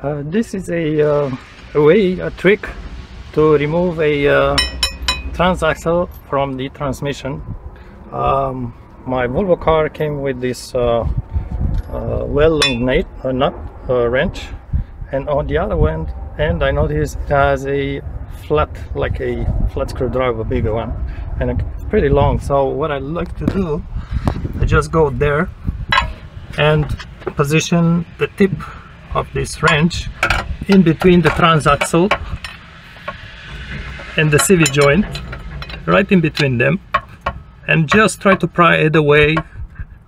This is a trick to remove a transaxle from the transmission. My Volvo car came with this well-long nut wrench, and on the other end I noticed it has a flat, like a flat screwdriver, a bigger one, and it's pretty long. So what I like to do, I just go there and position the tip of this wrench in between the transaxle and the CV joint, right in between them, and just try to pry it away.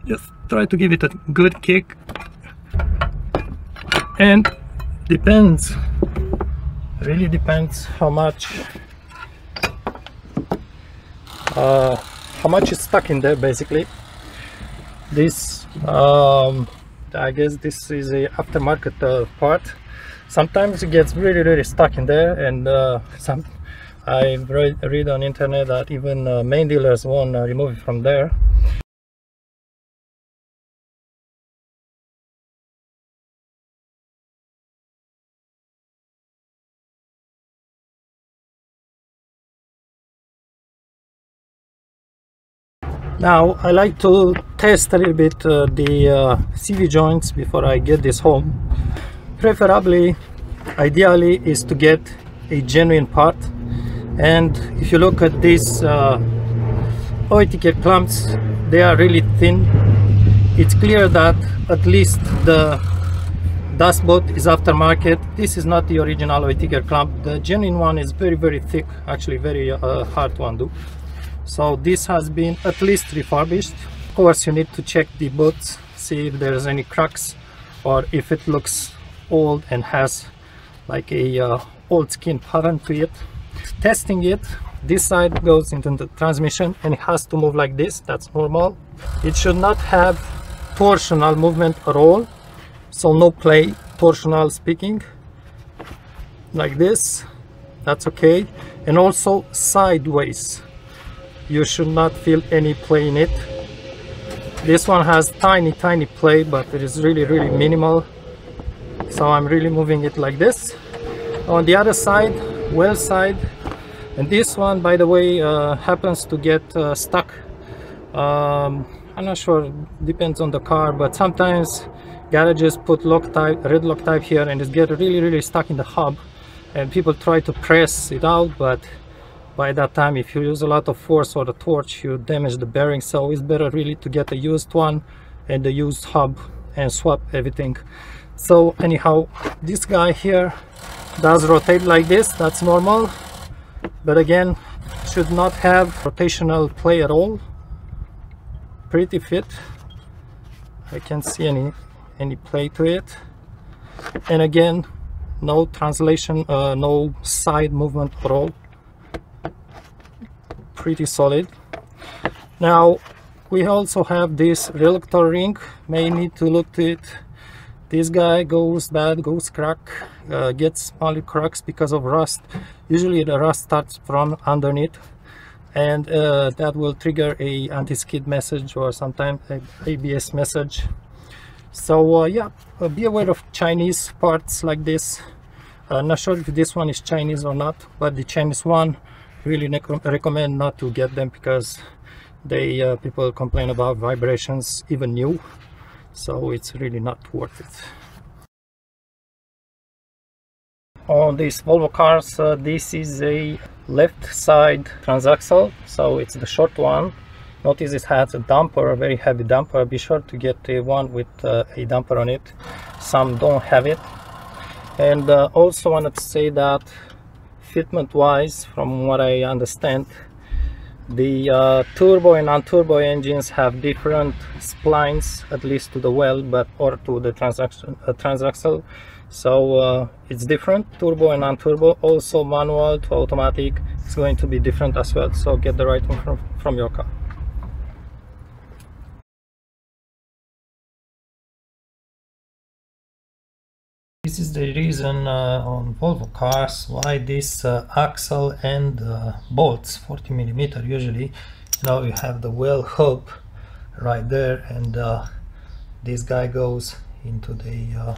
Just try to give it a good kick, and really depends how much is stuck in there. Basically, this I guess this is a aftermarket part. Sometimes it gets really stuck in there, and I read on internet that even main dealers won't remove it from there. Now I like to test a little bit the CV joints before I get this home. Preferably, ideally, is to get a genuine part. And if you look at these OETK clamps, they are really thin. It's clear that at least the dashboard is aftermarket. This is not the original OETK clamp. The genuine one is very thick, actually very hard to undo. So this has been at least refurbished. Of course, you need to check the boots, see if there's any cracks or if it looks old and has like a old skin pattern to it. Testing it, this side goes into the transmission and it has to move like this. That's normal. It should not have torsional movement at all, so no play, torsional speaking, like this. That's okay. And also sideways, you should not feel any play in it. This one has tiny play, but it is really minimal. So I'm really moving it like this. On the other side, well side, and this one, by the way, happens to get stuck. I'm not sure, depends on the car, but sometimes garages put Loctite, red Loctite here, and it gets really stuck in the hub, and people try to press it out, but by that time, if you use a lot of force or the torch, you damage the bearing. So it's better really to get a used one and a used hub and swap everything. So anyhow, this guy here does rotate like this. That's normal, but again, should not have rotational play at all. Pretty fit. I can't see any play to it. And again, no translation, no side movement at all. Pretty solid. Now we also have this reluctor ring. May need to look to it. This guy goes bad, goes crack, gets small cracks because of rust. Usually the rust starts from underneath, and that will trigger a anti-skid message or sometimes a ABS message. So yeah, be aware of Chinese parts like this. Not sure if this one is Chinese or not, but the Chinese one, really recommend not to get them because they people complain about vibrations, even new. So it's really not worth it. On these Volvo cars, this is a left side transaxle, so it's the short one. Notice it has a damper, a very heavy damper. Be sure to get one with a damper on it. Some don't have it. And also wanted to say that fitment wise, from what I understand, the turbo and non-turbo engines have different splines, at least to the well, or to the transaxle. So it's different, turbo and non-turbo. Also manual to automatic is going to be different as well. So get the right one from your car. This is the reason on Volvo cars why this axle and bolts 40mm usually, now you have the well hub right there, and this guy goes into the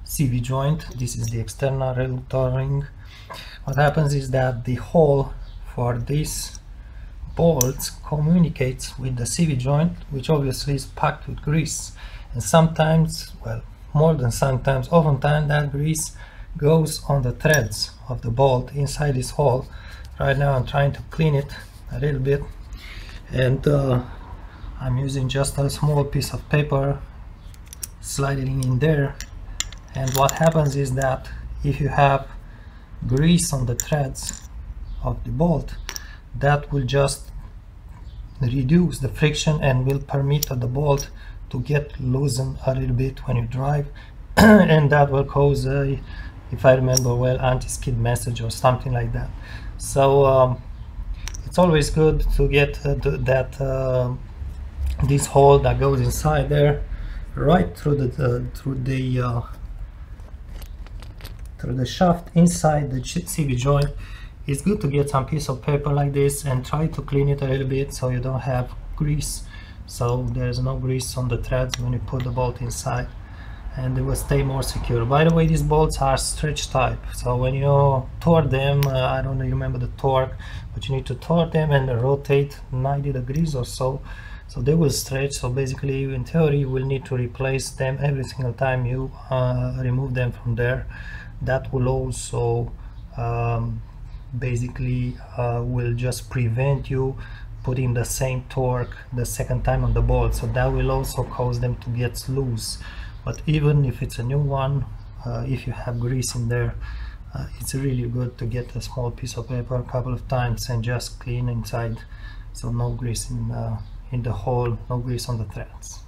CV joint. This is the external reductor ring. What happens is that the hole for these bolts communicates with the CV joint, which obviously is packed with grease, and sometimes, well, more than sometimes, oftentimes that grease goes on the threads of the bolt inside this hole. Right now I'm trying to clean it a little bit, and I'm using just a small piece of paper, sliding in there, and what happens is that if you have grease on the threads of the bolt, that will just reduce the friction and will permit the bolt to get loosened a little bit when you drive and that will cause a, if I remember well, anti-skid message or something like that. So it's always good to get this hole that goes inside there right through the shaft inside the CV joint. It's good to get some piece of paper like this and try to clean it a little bit so you don't have grease, so there's no grease on the threads when you put the bolt inside, and it will stay more secure. By the way, these bolts are stretch type, so when you torque them, I don't remember the torque, but you need to torque them and rotate 90 degrees or so they will stretch. So basically, in theory, you will need to replace them every single time you remove them from there. That will also basically will just prevent you putting the same torque the second time on the bolt, so that will also cause them to get loose. But even if it's a new one, if you have grease in there, it's really good to get a small piece of paper a couple of times and just clean inside, so no grease in the hole, no grease on the threads.